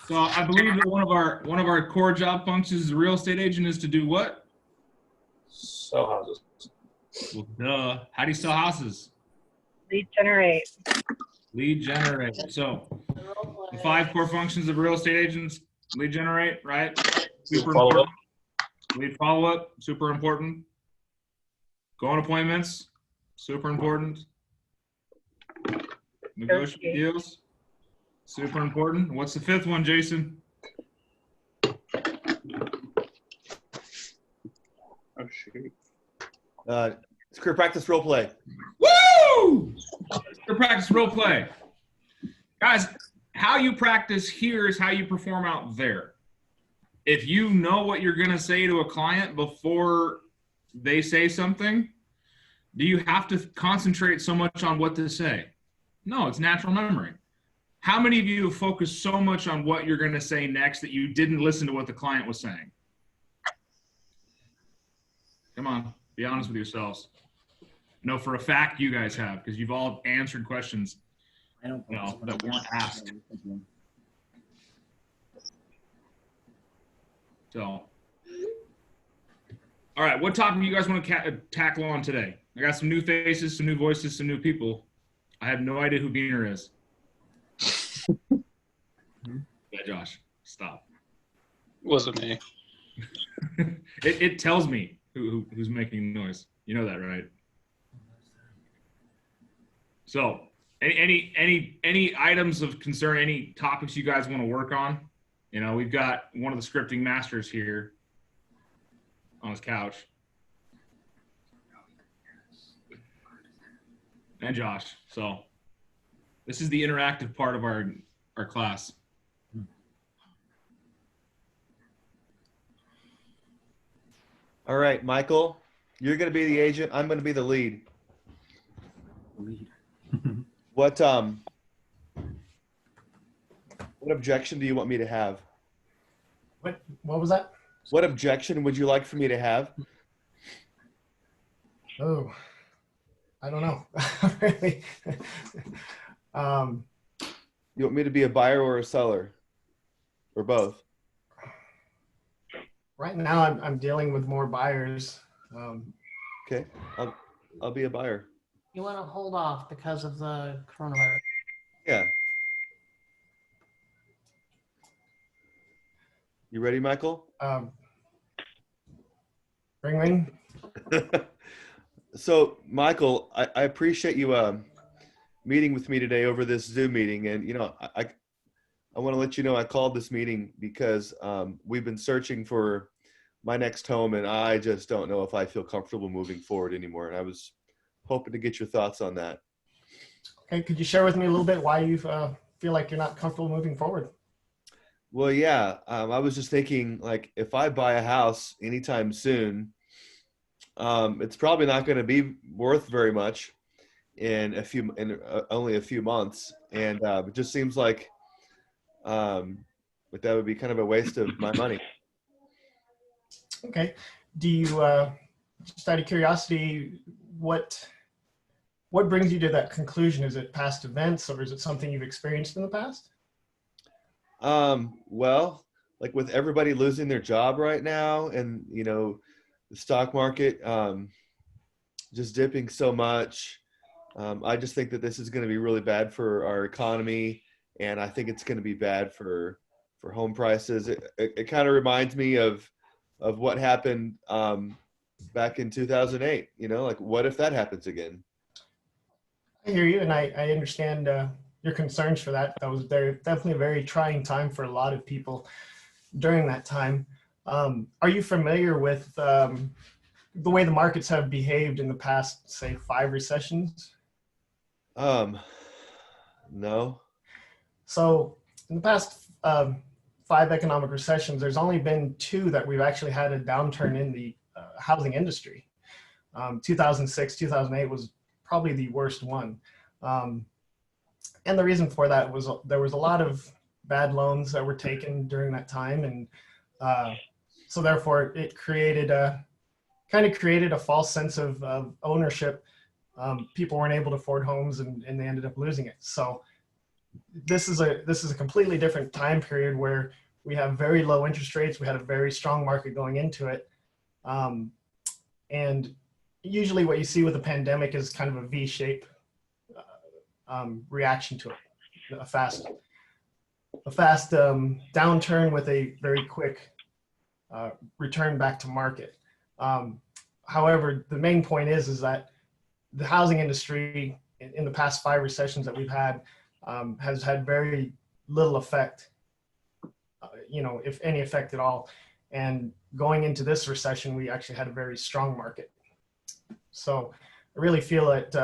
So I believe that one of our core job functions as a real estate agent is to do what? Sell houses. Well, duh. How do you sell houses? Lead generate. Lead generate. So the 5 core functions of real estate agents: lead generate, right? Super Follow important. up. Lead follow up, super important. Go on appointments, super important. Negotiate deals, super important. What's the 5th one, Jason? Oh shoot. It's career practice role play. Woo! To practice role play. Guys, how you practice here is how you perform out there. If you know what you're going to say to a client before they say something, do you have to concentrate so much on what to say? No, it's natural memory. How many of you have focused so much on what you're going to say next that you didn't listen to what the client was saying? Come on, be honest with yourselves. No, for a fact you guys have, because you've all answered questions that weren't asked. So, all right, what topic do you guys want to tackle on today? I got some new faces, some new voices, some new people. I have no idea who Beaner is. Yeah, Josh, stop. Wasn't me. It tells me who's making noise. You know that, right? So, any items of concern, any topics you guys want to work on? You know, we've got one of the scripting masters here on his couch. And Josh. So this is the interactive part of our class. All right, Michael, you're going to be the agent. I'm going to be the lead. What objection do you want me to have? What was that? What objection would you like for me to have? Oh, I don't know. Really. You want me to be a buyer or a seller? Or both? Right now, I'm dealing with more buyers. Okay, I'll be a buyer. You want to hold off because of the coronavirus. Yeah. You ready, Michael? Ring ring. So, Michael, I appreciate you meeting with me today over this Zoom meeting. And, you know, I want to let you know I called this meeting because we've been searching for my next home, and I just don't know if I feel comfortable moving forward anymore. And I was hoping to get your thoughts on that. Okay, could you share with me a little bit why you feel like you're not comfortable moving forward? Well, yeah, I was just thinking, like, if I buy a house anytime soon, it's probably not going to be worth very much in only a few months, and it just seems like that would be kind of a waste of my money. Okay. Do you, just out of curiosity, what brings you to that conclusion? Is it past events, or is it something you've experienced in the past? Well, like with everybody losing their job right now, and you know, the stock market just dipping so much, I just think that this is going to be really bad for our economy, and I think it's going to be bad for home prices. It kind of reminds me of what happened back in 2008. You know, like what if that happens again? I hear you, and I understand your concerns for that. That was definitely a very trying time for a lot of people during that time. Are you familiar with the way the markets have behaved in the past, say, 5 recessions? No. So in the past 5 economic recessions, there's only been 2 that we've actually had a downturn in the housing industry. 2006, 2008 was probably the worst one. And the reason for that was there was a lot of bad loans that were taken during that time. And so therefore it created kind of created a false sense of ownership. People weren't able to afford homes, and they ended up losing it. So this is a completely different time period where we have very low interest rates. We had a very strong market going into it. And usually what you see with the pandemic is kind of a V-shape reaction to it, a fast downturn with a very quick return back to market. However, the main point is that the housing industry in the past 5 recessions that we've had has had very little effect, if any effect at all. And going into this recession, we actually had a very strong market. So I really feel that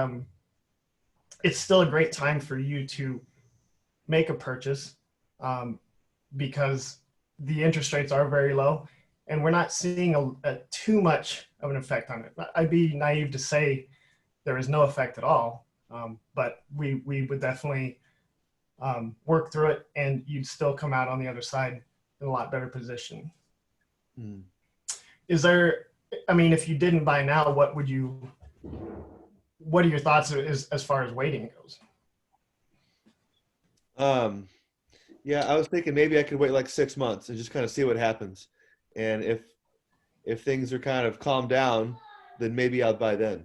it's still a great time for you to make a purchase because the interest rates are very low and we're not seeing too much of an effect on it. I'd be naive to say there is no effect at all, but we would definitely work through it and you'd still come out on the other side in a lot better position. Is there, if you didn't buy now, what are your thoughts as far as waiting goes? Yeah, I was thinking maybe I could wait like 6 months and just kind of see what happens. And if things are kind of calmed down, then maybe I'll buy then.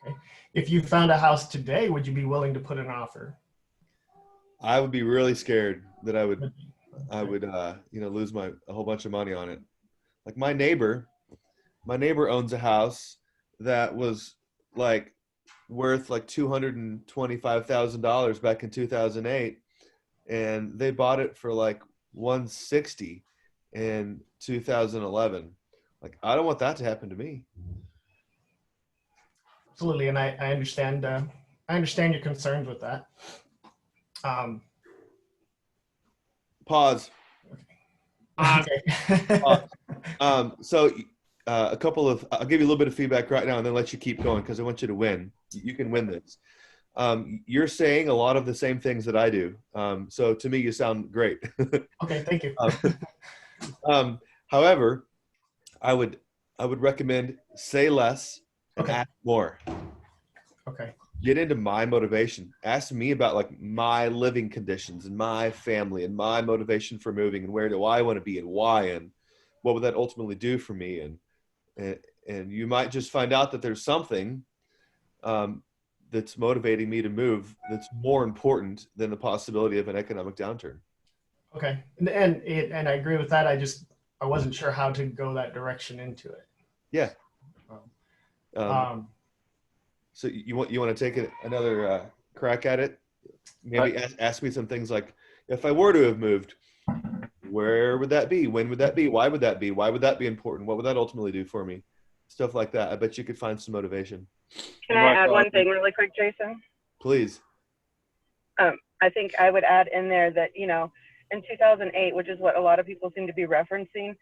Okay. If you found a house today, would you be willing to put an offer? I would be really scared that I would lose a whole bunch of money on it. Like my neighbor owns a house that was like worth like $225,000 back in 2008, and they bought it for like $160 in 2011. Like I don't want that to happen to me. Absolutely, and I understand. I understand your concerns with that. Pause. Okay. So I'll give you a little bit of feedback right now and then let you keep going because I want you to win. You can win this. You're saying a lot of the same things that I do. So to me, you sound great. Okay, thank you. However, I would recommend say less and Okay. ask more. Okay. Get into my motivation. Ask me about like my living conditions and my family and my motivation for moving and where do I want to be and why and what would that ultimately do for me, and you might just find out that there's something that's motivating me to move that's more important than the possibility of an economic downturn. Okay, and I agree with that. I wasn't sure how to go that direction into it. Yeah. So you want to take another crack at it? Maybe ask me some things like, if I were to have moved, where would that be? When would that be? Why would that be? Why would that be important? What would that ultimately do for me? Stuff like that. I bet you could find some motivation. Can I add one thing really quick, Jason? Please. I think I would add in there that, in 2008, which is what a lot of people seem to be referencing,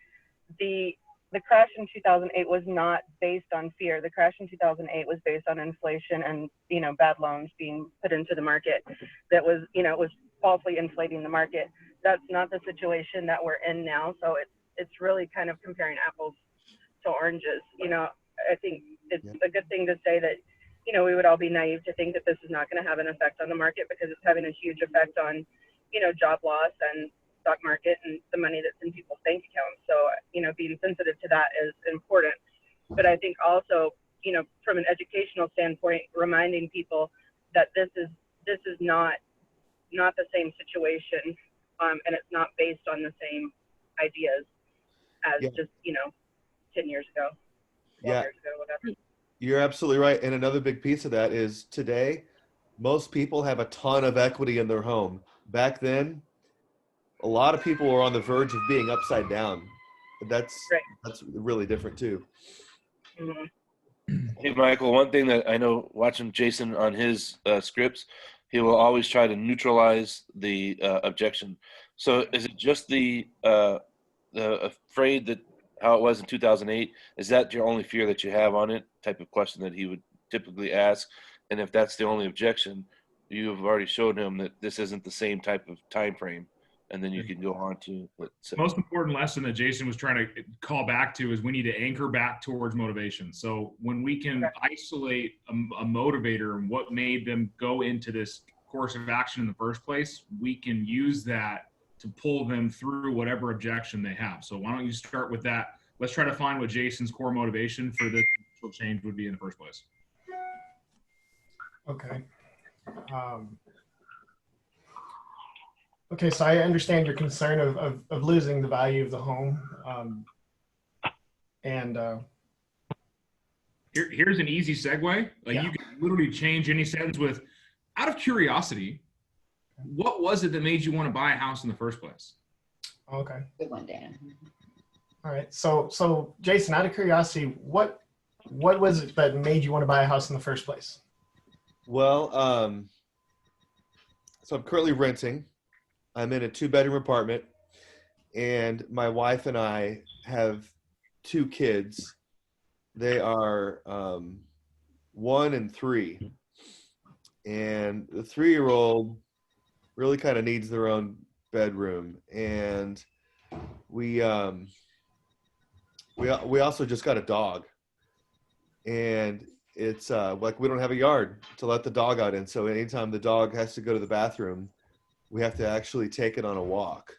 the crash in 2008 was not based on fear. The crash in 2008 was based on inflation and, bad loans being put into the market that was, it was falsely inflating the market. That's not the situation that we're in now. So it's really kind of comparing apples to oranges. I think it's a good thing to say that, we would all be naive to think that this is not going to have an effect on the market because it's having a huge effect on, job loss and stock market and the money that's in people's bank accounts. So, being sensitive to that is important. But I think also, from an educational standpoint, reminding people that this is not the same situation, and it's not based on the same ideas as just 10 years ago, 12 years ago, whatever. You're absolutely right. And another big piece of that is today, most people have a ton of equity in their home. Back then, a lot of people were on the verge of being upside down. That's really different too. Mm-hmm. Hey, Michael, one thing that I know watching Jason on his scripts, he will always try to neutralize the objection. So is it just the afraid that how it was in 2008? Is that your only fear that you have on it type of question that he would typically ask? And if that's the only objection, you have already showed him that this isn't the same type of time frame. And then you can go on to the most important lesson that Jason was trying to call back to is we need to anchor back towards motivation. So when we can isolate a motivator and what made them go into this course of action in the first place, we can use that to pull them through whatever objection they have. So why don't you start with that? Let's try to find what Jason's core motivation for this change would be in the first place. Okay. Okay, so I understand your concern of losing the value of the home. Here's an easy segue. Like Yeah. you can literally change any sentence with, out of curiosity, what was it that made you want to buy a house in the first place? Okay. Good one, Dan. All right. So Jason, out of curiosity, what was it that made you want to buy a house in the first place? Well, so I'm currently renting. I'm in a 2-bedroom apartment, and my wife and I have 2 kids. They are 1 and 3, and the 3-year-old really kind of needs their own bedroom. And we also just got a dog, and it's like we don't have a yard to let the dog out in. So anytime the dog has to go to the bathroom, we have to actually take it on a walk.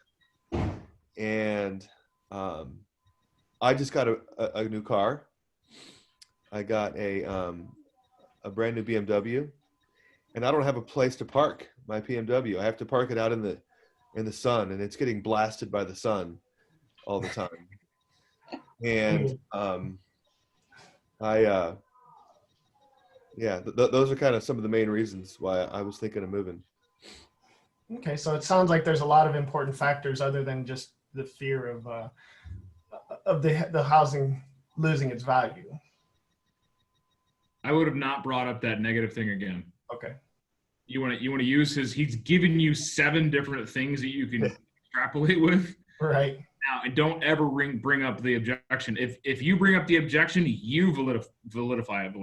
And I just got a new car. I got a brand new BMW, and I don't have a place to park my BMW. I have to park it out in the sun, and it's getting blasted by the sun all the time. And those are kind of some of the main reasons why I was thinking of moving. Okay, so it sounds like there's a lot of important factors other than just the fear of the housing losing its value. I would have not brought up that negative thing again. Okay. You want to use he's given you 7 different things that you can extrapolate with. Right. Now, and don't ever bring up the objection. If you bring up the objection, you validify it.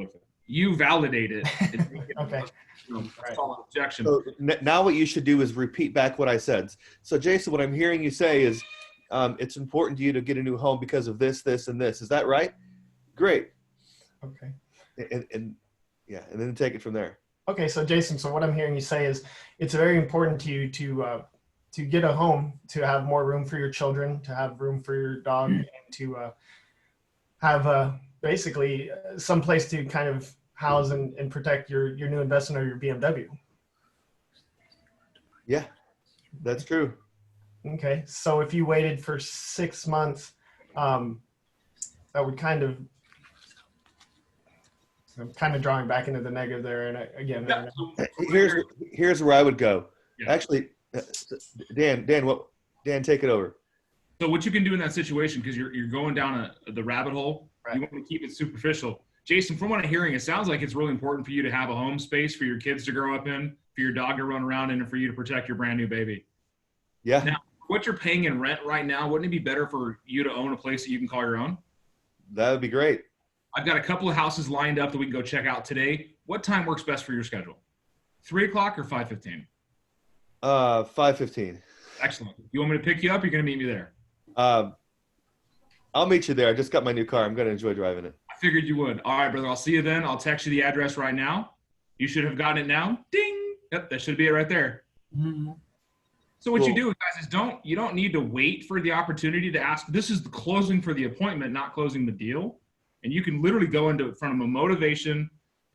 You validate it. Okay. Solid objection. So now what you should do is repeat back what I said. So Jason, what I'm hearing you say is it's important to you to get a new home because of this, this, and this. Is that right? Great. Okay. And then take it from there. Okay, so Jason, so what I'm hearing you say is it's very important to you to get a home, to have more room for your children, to have room for your dog, and to have basically some place to kind of house and protect your new investment or your BMW. Yeah, that's true. Okay, so if you waited for 6 months, that would I'm kind of drawing back into the negative there. And again, Here's where I would go. Yeah. Actually, Dan, take it over. So what you can do in that situation, because you're going down the rabbit hole, Right. You want to keep it superficial. Jason, from what I'm hearing, it sounds like it's really important for you to have a home space for your kids to grow up in, for your dog to run around in, and for you to protect your brand new baby. Yeah. Now, what you're paying in rent right now, wouldn't it be better for you to own a place that you can call your own? That would be great. I've got a couple of houses lined up that we can go check out today. What time works best for your schedule? 3 o'clock or 5:15? 5:15. Excellent. You want me to pick you up? Or you're going to meet me there? I'll meet you there. I just got my new car. I'm going to enjoy driving it. I figured you would. All right, brother. I'll see you then. I'll text you the address right now. You should have gotten it now. Ding. Yep, that should be it right there. Mhm. So what Cool. you do, guys, is you don't need to wait for the opportunity to ask. This is the closing for the appointment, not closing the deal. And you can literally go into front of a motivation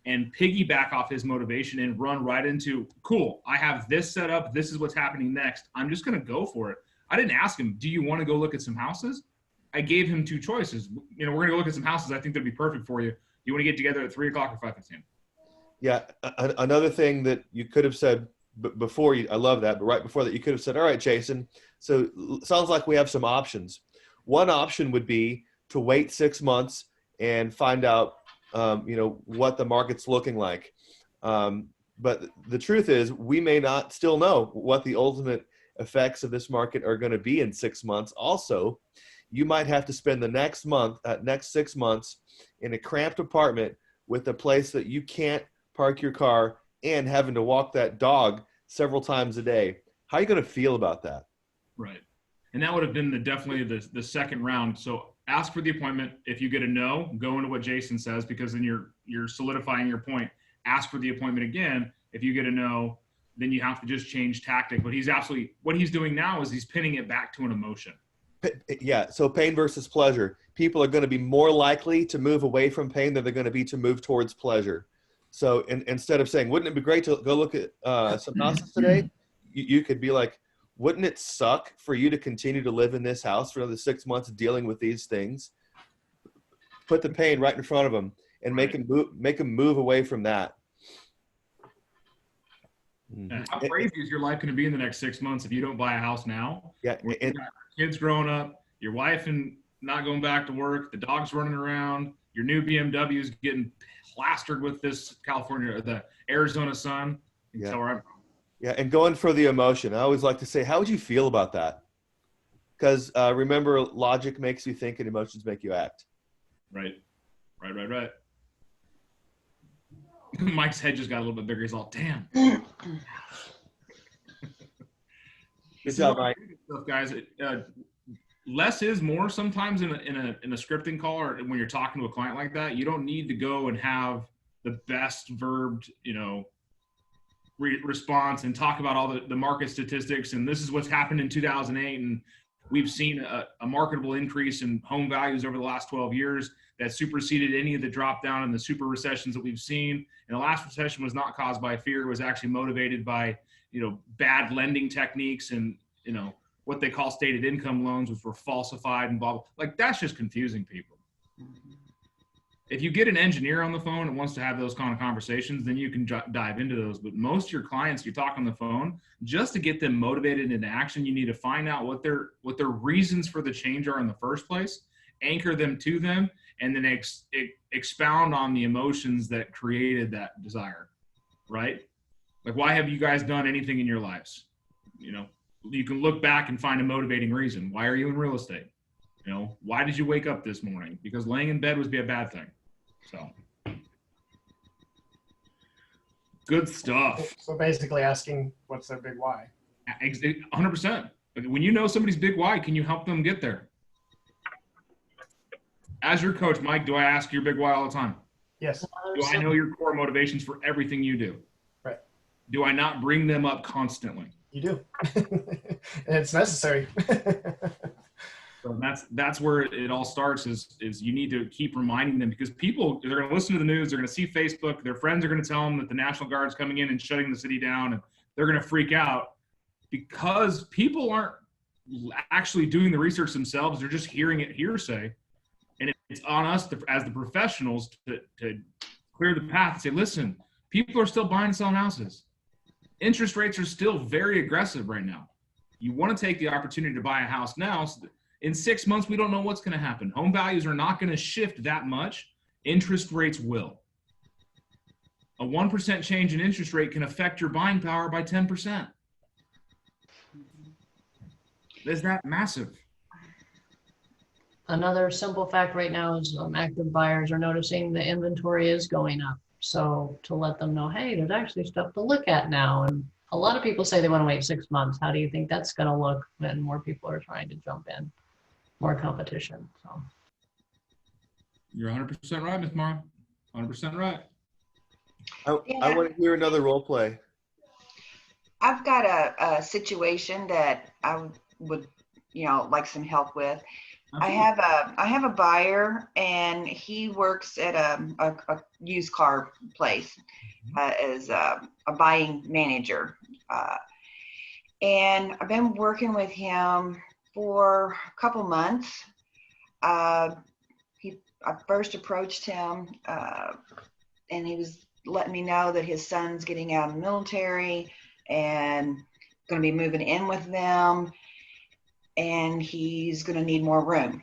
and piggyback off his motivation and run right into, cool, I have this set up. This is what's happening next. I'm just going to go for it. I didn't ask him, do you want to go look at some houses? I gave him 2 choices. We're going to go look at some houses. I think that'd be perfect for you. You want to get together at 3 o'clock or 5:15? Yeah. Another thing that you could have said before, I love that, but right before that, you could have said, all right, Jason, so it sounds like we have some options. One option would be to wait 6 months and find out, what the market's looking like. But the truth is, we may not still know what the ultimate effects of this market are going to be in 6 months. Also, you might have to spend the next 6 months in a cramped apartment with a place that you can't park your car and having to walk that dog several times a day. How are you going to feel about that? Right. And that would have been definitely the second round. So ask for the appointment. If you get a no, go into what Jason says, because then you're solidifying your point. Ask for the appointment again. If you get a no, then you have to just change tactic. But what he's doing now is he's pinning it back to an emotion. Yeah. So pain versus pleasure. People are going to be more likely to move away from pain than they're going to be to move towards pleasure. So instead of saying, wouldn't it be great to go look at some houses today? You could be like, wouldn't it suck for you to continue to live in this house for another 6 months dealing with these things? Put the pain right in front of them and make them move away from that. How crazy is your life going to be in the next 6 months if you don't buy a house now? Yeah. And kids growing up, your wife and not going back to work, the dog's running around, your new BMW is getting plastered with this California or the Arizona sun. You can tell where I'm from. Yeah, and going for the emotion. I always like to say, how would you feel about that? Because remember, logic makes you think and emotions make you act. Right. Mike's head just got a little bit bigger. He's all, damn. Good job, Mike. Stuff, guys. Less is more sometimes in a scripting call, or when you're talking to a client like that. You don't need to go and have the best verbed, response and talk about all the market statistics. And this is what's happened in 2008. And we've seen a marketable increase in home values over the last 12 years that superseded any of the drop down and the super recessions that we've seen. And the last recession was not caused by fear. It was actually motivated by, bad lending techniques and, what they call stated income loans, which were falsified and blah, blah. Like, that's just confusing people. If you get an engineer on the phone and wants to have those kind of conversations, then you can dive into those. But most of your clients, you talk on the phone, just to get them motivated into action, you need to find out what their reasons for the change are in the first place, anchor them to them, and then expound on the emotions that created that desire, right? Like, why have you guys done anything in your lives? You can look back and find a motivating reason. Why are you in real estate? Why did you wake up this morning? Because laying in bed would be a bad thing. So, good stuff. So basically asking, what's their big why? 100%. When you know somebody's big why, can you help them get there? As your coach, Mike, do I ask your big why all the time? Yes. Do I know your core motivations for everything you do? Right. Do I not bring them up constantly? You do. And it's necessary. So that's where it all starts is you need to keep reminding them, because people, they're going to listen to the news, they're going to see Facebook, their friends are going to tell them that the National Guard's coming in and shutting the city down, and they're going to freak out because people aren't actually doing the research themselves. They're just hearing it hearsay. And it's on us as the professionals to clear the path and say, listen, people are still buying and selling houses. Interest rates are still very aggressive right now. You want to take the opportunity to buy a house now. So in 6 months, we don't know what's going to happen. Home values are not going to shift that much. Interest rates will. A 1% change in interest rate can affect your buying power by 10%. Is that massive? Another simple fact right now is active buyers are noticing the inventory is going up. So to let them know, hey, there's actually stuff to look at now. And a lot of people say they want to wait 6 months. How do you think that's going to look when more people are trying to jump in? More competition. So You're 100% right, Ms. Mara. 100% right. I want to hear another role play. I've got a situation that I would, like some help with. I have a buyer, and he works at a used car place as a buying manager. And I've been working with him for a couple months. I first approached him, and he was letting me know that his son's getting out of the military and going to be moving in with them, and he's going to need more room.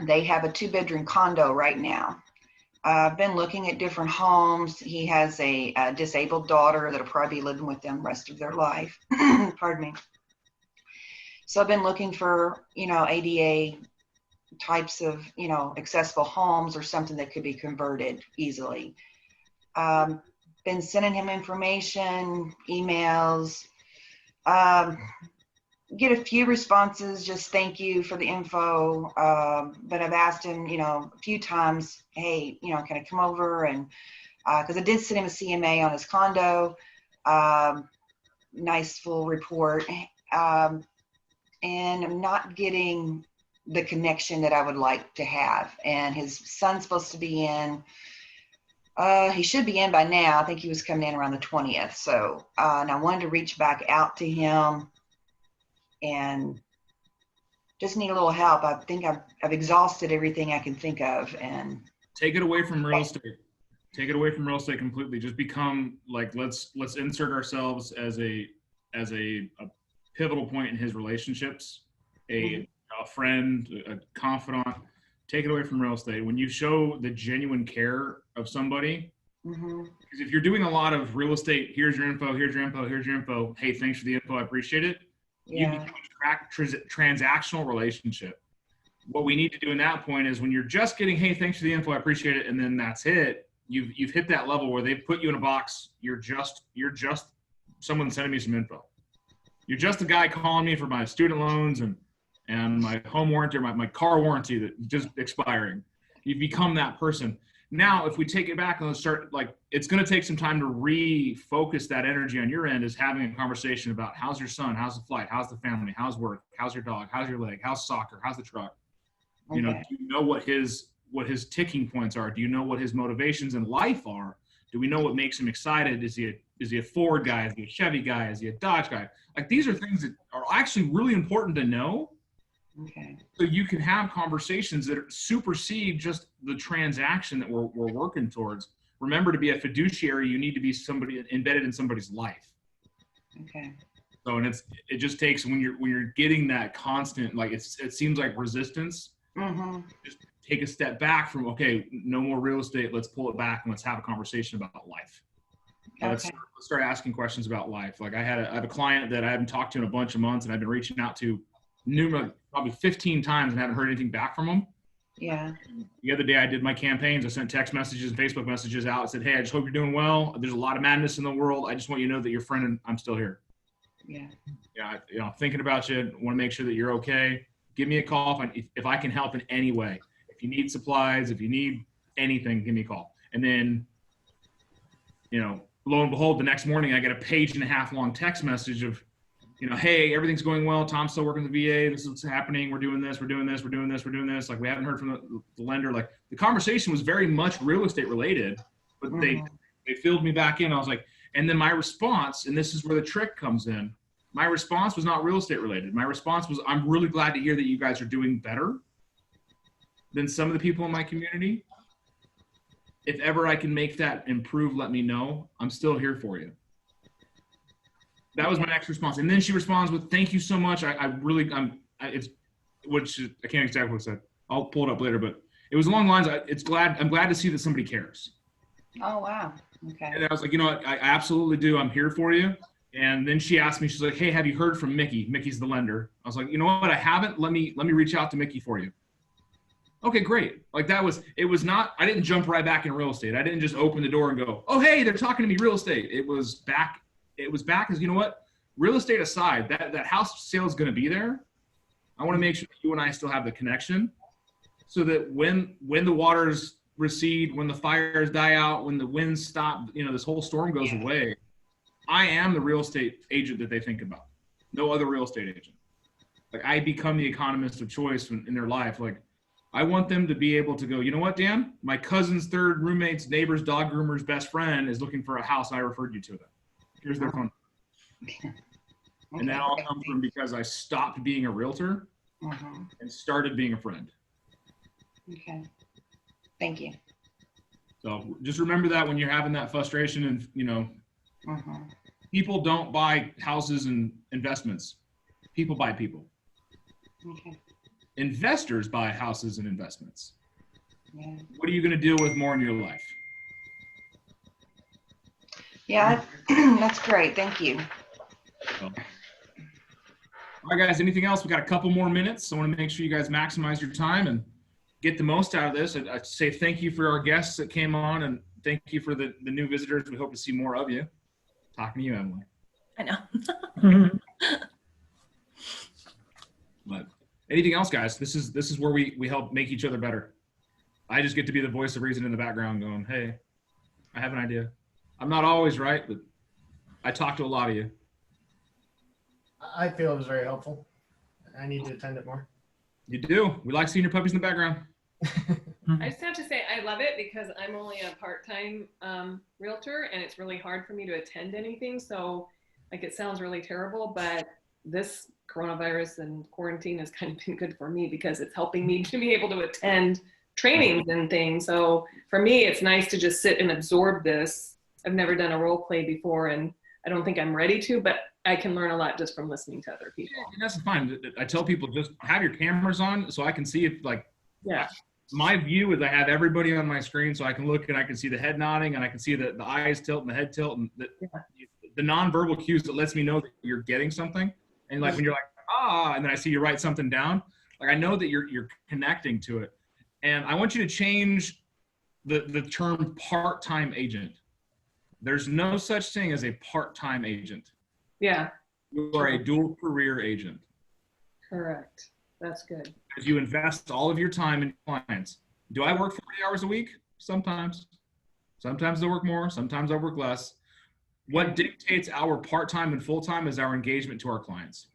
They have a 2-bedroom condo right now. I've been looking at different homes. He has a disabled daughter that'll probably be living with them the rest of their life. Pardon me. So I've been looking for, ADA types of, accessible homes or something that could be converted easily. Been sending him information, emails, get a few responses, just thank you for the info. But I've asked him, a few times, hey, can I come over? And because I did send him a CMA on his condo. nice full report. And I'm not getting the connection that I would like to have. And his son's supposed to be in. He should be in by now. I think he was coming in around the 20th. So, and I wanted to reach back out to him and just need a little help. I think I've exhausted everything I can think of, and take it away from real estate. Take it away from real estate completely. Just become like, let's insert ourselves as a pivotal point in his relationships, a friend, a confidant. Take it away from real estate. When you show the genuine care of somebody, because if you're doing a lot of real estate, here's your info, here's your info, here's your info. Hey, thanks for the info. I appreciate it. You become a transactional relationship. What we need to do in that point is when you're just getting, hey, thanks for the info, I appreciate it, and then that's it. You've hit that level where they've put you in a box. You're just someone sending me some info. You're just a guy calling me for my student loans and my home warranty, or my car warranty that just expiring. You've become that person. Now, if we take it back and let's start, like, it's going to take some time to refocus that energy on your end, is having a conversation about how's your son, how's the flight, how's the family, how's work, how's your dog, how's your leg, how's soccer, how's the truck. You know, do you know what his ticking points are? Do you know what his motivations in life are? Do we know what makes him excited? Is he a Ford guy? Is he a Chevy guy? Is he a Dodge guy? Like, these are things that are actually really important to know. So you can have conversations that supersede just the transaction that we're working towards. Remember, to be a fiduciary, you need to be somebody embedded in somebody's life. So, and it just takes, when you're getting that constant, like, it seems like resistance. Just take a step back from, okay, no more real estate. Let's pull it back and let's have a conversation about life. Let's start asking questions about life. Like, I have a client that I haven't talked to in a bunch of months, and I've been reaching out to probably 15 times and haven't heard anything back from them. The other day I did my campaigns. I sent text messages and Facebook messages out. I said, hey, I just hope you're doing well. There's a lot of madness in the world. I just want you to know that you're a friend and I'm still here. Thinking about you. Want to make sure that you're okay. Give me a call if I can help in any way. If you need supplies, if you need anything, give me a call. And then, lo and behold, the next morning I get a 1.5-page long text message of, hey, everything's going well. Tom's still working with the VA. This is what's happening. We're doing this. We're doing this. We're doing this. We're doing this. Like, we haven't heard from the lender. Like, the conversation was very much real estate related, but they filled me back in. I was like, and then my response, and this is where the trick comes in. My response was not real estate related. My response was, I'm really glad to hear that you guys are doing better than some of the people in my community. If ever I can make that improve, let me know. I'm still here for you. That was my next response. And then she responds with, thank you so much. I'm can't exactly what I said. I'll pull it up later, but it was along the lines, I'm glad to see that somebody cares. Oh, wow. Okay. And I was like, I absolutely do. I'm here for you. And then she asked me, she's like, hey, have you heard from Mickey? Mickey's the lender. I was like, you know what? I haven't. Let me reach out to Mickey for you. Okay, great. Like, it was not, I didn't jump right back in real estate. I didn't just open the door and go, oh, hey, they're talking to me real estate. It was back as, you know what? Real estate aside, that house sale is going to be there. I want to make sure that you and I still have the connection, so that when the waters recede, when the fires die out, when the winds stop, this whole storm goes away, I am the real estate agent that they think about. No other real estate agent. Like, I become the economist of choice in their life. Like, I want them to be able to go, you know what, Dan? My cousin's third roommate's neighbor's dog groomer's best friend is looking for a house. I referred you to them. Here's their phone. And that all comes from because I stopped being a realtor and started being a friend. Okay. Thank you. So just remember that when you're having that frustration, and people don't buy houses and investments. People buy people. Okay. Investors buy houses and investments. Yeah. What are you going to deal with more in your life? Yeah, that's great. Thank you. So. All right, guys, anything else? We got a couple more minutes. So I want to make sure you guys maximize your time and get the most out of this. I say thank you for our guests that came on, and thank you for the new visitors. We hope to see more of you. Talking to you, Emily. I know. But anything else, guys? This is where we help make each other better. I just get to be the voice of reason in the background going, hey, I have an idea. I'm not always right, but I talk to a lot of you. I feel it was very helpful. I need to attend it more. You do. We like seeing your puppies in the background. I just have to say I love it because I'm only a part-time realtor and it's really hard for me to attend anything. So like it sounds really terrible, but this coronavirus and quarantine has kind of been good for me because it's helping me to be able to attend trainings and things. So for me, it's nice to just sit and absorb this. I've never done a role play before and I don't think I'm ready to, but I can learn a lot just from listening to other people. And that's fine. I tell people just have your cameras on so I can see if like, Yeah. my view is I have everybody on my screen so I can look and I can see the head nodding and I can see the eyes tilt and the head tilt and the nonverbal cues that lets me know that you're getting something. And like when you're like, and then I see you write something down, like I know that you're connecting to it. And I want you to change the term part-time agent. There's no such thing as a part-time agent. Yeah. You are a dual career agent. Correct. That's good. Because you invest all of your time in clients. Do I work 40 hours a week? Sometimes. Sometimes I work more. Sometimes I work less. What dictates our part-time and full-time is our engagement to our clients.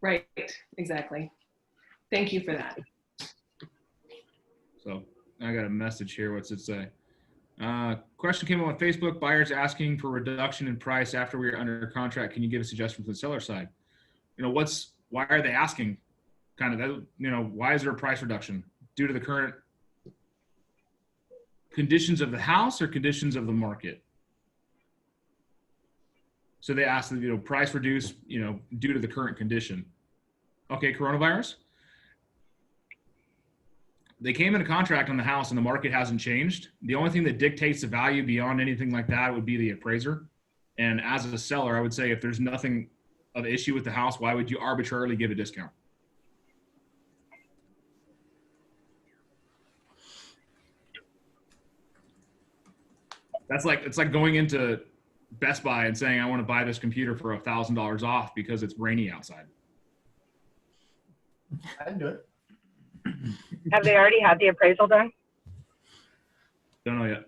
Right. Exactly. Thank you for that. So I got a message here. What's it say? Question came up on Facebook. Buyers asking for reduction in price after we are under contract. Can you give a suggestion from the seller side? You know, why are they asking? Kind of that, you know, why is there a price reduction? Due to the current conditions of the house or conditions of the market? So they asked, you know, price reduced, you know, due to the current condition. Okay, coronavirus. They came into contract on the house and the market hasn't changed. The only thing that dictates the value beyond anything like that would be the appraiser. And as a seller, I would say if there's nothing of issue with the house, why would you arbitrarily give a discount? That's like, it's like going into Best Buy and saying, I want to buy this computer for $1,000 off because it's rainy outside. I can do it. Have they already had the appraisal done? Don't know yet.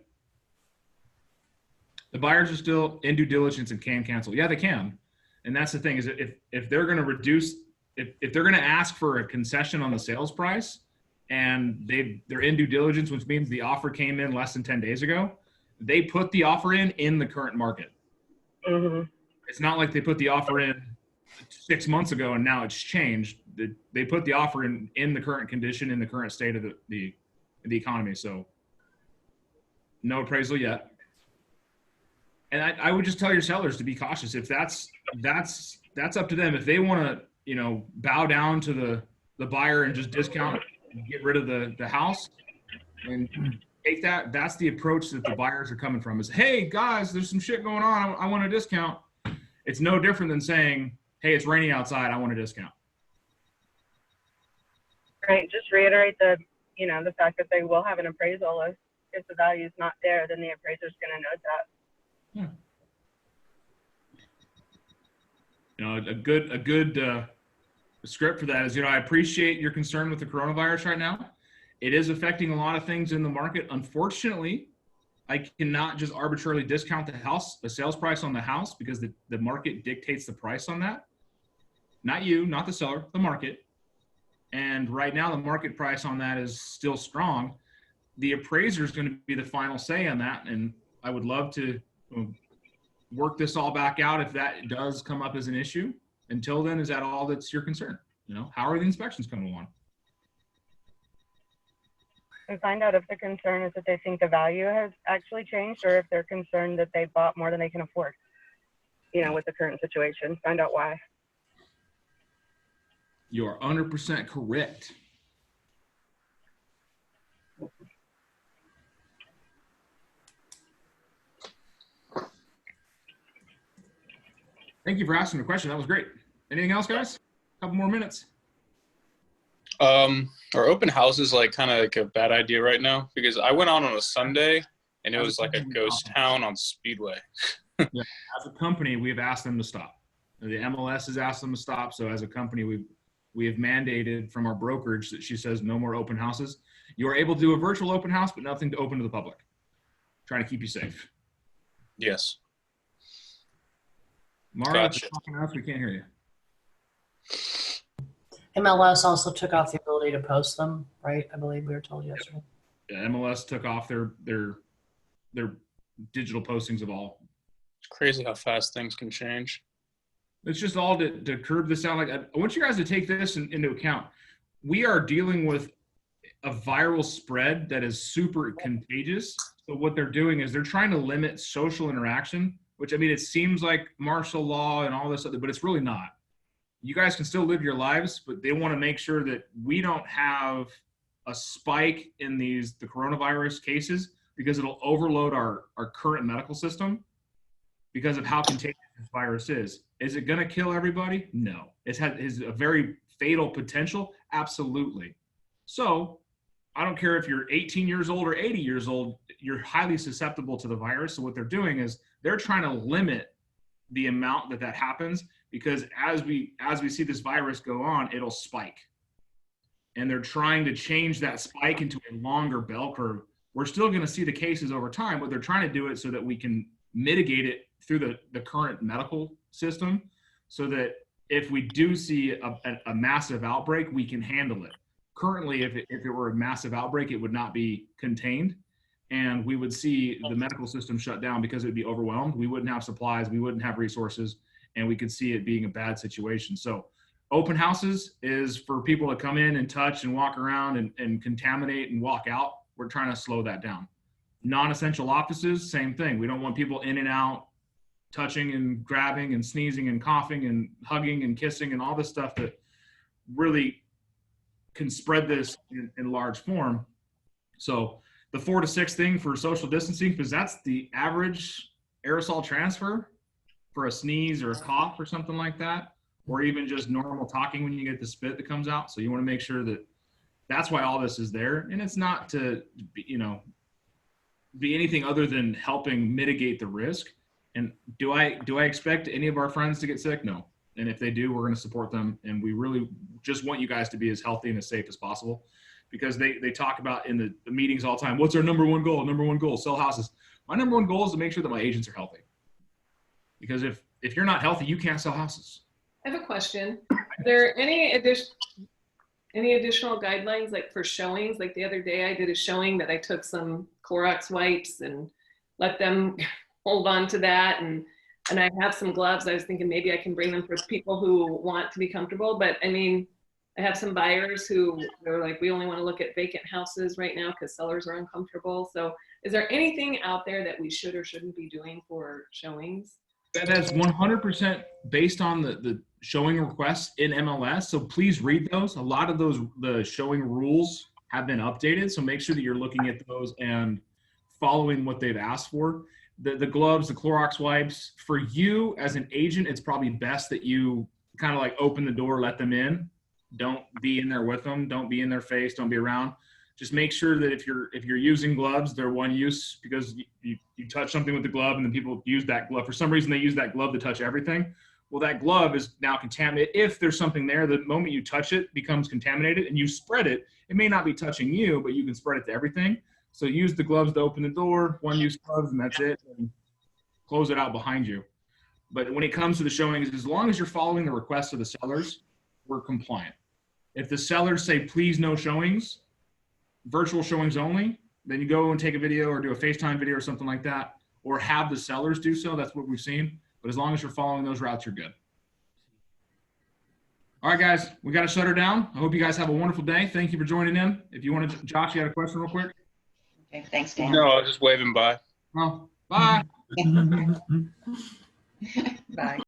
The buyers are still in due diligence and can cancel. Yeah, they can. And that's the thing is if they're going to reduce, if they're going to ask for a concession on the sales price and they're in due diligence, which means the offer came in less than 10 days ago, they put the offer in the current market. Mm-hmm. It's not like they put the offer in 6 months ago and now it's changed. They put the offer in the current condition, in the current state of the economy. So no appraisal yet. And I would just tell your sellers to be cautious. If that's up to them. If they want to, you know, bow down to the buyer and just discount and get rid of the house and take that's the approach that the buyers are coming from is, hey guys, there's some shit going on. I want a discount. It's no different than saying, hey, it's raining outside. I want a discount. Right. Just reiterate the fact that they will have an appraisal. If the value is not there, then the appraiser's going to note that. You know, a good script for that is, you know, I appreciate your concern with the coronavirus right now. It is affecting a lot of things in the market. Unfortunately, I cannot just arbitrarily discount the sales price on the house because the market dictates the price on that. Not you, not the seller, the market. And right now the market price on that is still strong. The appraiser is going to be the final say on that. And I would love to work this all back out if that does come up as an issue. Until then, is that all that's your concern? You know, how are the inspections coming along? And find out if the concern is that they think the value has actually changed or if they're concerned that they bought more than they can afford, you know, with the current situation. Find out why. You are 100% correct. Thank you for asking the question. That was great. Anything else, guys? A couple more minutes. Are open houses like kind of like a bad idea right now? Because I went on a Sunday and it was like a ghost town on Speedway. Yeah. As a company, we have asked them to stop. The MLS has asked them to stop. So as a company, we have mandated from our brokerage that she says no more open houses. You are able to do a virtual open house, but nothing to open to the public. Trying to keep you safe. Yes. Mario, if Gotcha. you're talking to us, we can't hear you. MLS also took off the ability to post them, right? I believe we were told yesterday. Yeah, MLS took off their digital postings of all. It's crazy how fast things can change. It's just all to curb this out. Like, I want you guys to take this into account. We are dealing with a viral spread that is super contagious. So what they're doing is they're trying to limit social interaction, which, I mean, it seems like martial law and all this other, but it's really not. You guys can still live your lives, but they want to make sure that we don't have a spike in the coronavirus cases, because it'll overload our current medical system because of how contagious this virus is. Is it going to kill everybody? No. It has a very fatal potential. Absolutely. So I don't care if you're 18 years old or 80 years old, you're highly susceptible to the virus. So what they're doing is they're trying to limit the amount that happens, because as we see this virus go on, it'll spike. And they're trying to change that spike into a longer bell curve. We're still going to see the cases over time, but they're trying to do it so that we can mitigate it through the current medical system, so that if we do see a massive outbreak, we can handle it. Currently, if it were a massive outbreak, it would not be contained, and we would see the medical system shut down because it would be overwhelmed. We wouldn't have supplies, we wouldn't have resources, and we could see it being a bad situation. So open houses is for people to come in and touch and walk around and contaminate and walk out. We're trying to slow that down. Non-essential offices, same thing. We don't want people in and out, touching and grabbing and sneezing and coughing and hugging and kissing and all this stuff that really can spread this in large form. So the 4 to 6 thing for social distancing, because that's the average aerosol transfer for a sneeze or a cough or something like that, or even just normal talking when you get the spit that comes out. So you want to make sure that that's why all this is there. And it's not to, be anything other than helping mitigate the risk. And do I expect any of our friends to get sick? No. And if they do, we're going to support them. And we really just want you guys to be as healthy and as safe as possible, because they talk about in the meetings all the time, what's our number one goal? Number one goal, sell houses. My number one goal is to make sure that my agents are healthy. Because if you're not healthy, you can't sell houses. I have a question. Are there any additional guidelines, like for showings? Like the other day I did a showing that I took some Clorox wipes and let them hold on to that. And I have some gloves. I was thinking maybe I can bring them for people who want to be comfortable. But I mean, I have some buyers who they're like, we only want to look at vacant houses right now because sellers are uncomfortable. So is there anything out there that we should or shouldn't be doing for showings? That's 100% based on the showing requests in MLS. So please read those. A lot of the showing rules have been updated. So make sure that you're looking at those and following what they've asked for. The gloves, the Clorox wipes, for you as an agent, it's probably best that you kind of like open the door, let them in. Don't be in there with them. Don't be in their face. Don't be around. Just make sure that if you're using gloves, they're one use, because you touch something with the glove and then people use that glove. For some reason, they use that glove to touch everything. Well, that glove is now contaminated. If there's something there, the moment you touch it becomes contaminated and you spread it. It may not be touching you, but you can spread it to everything. So use the gloves to open the door, one use gloves, and that's it. And close it out behind you. But when it comes to the showings, as long as you're following the requests of the sellers, we're compliant. If the sellers say, please no showings, virtual showings only, then you go and take a video or do a FaceTime video or something like that, or have the sellers do so. That's what we've seen. But as long as you're following those routes, you're good. All right, guys, we got to shut her down. I hope you guys have a wonderful day. Thank you for joining in. If you want to, Josh, you had a question real quick? Okay, thanks, Dan. No, I was just waving by. Well, bye. Bye.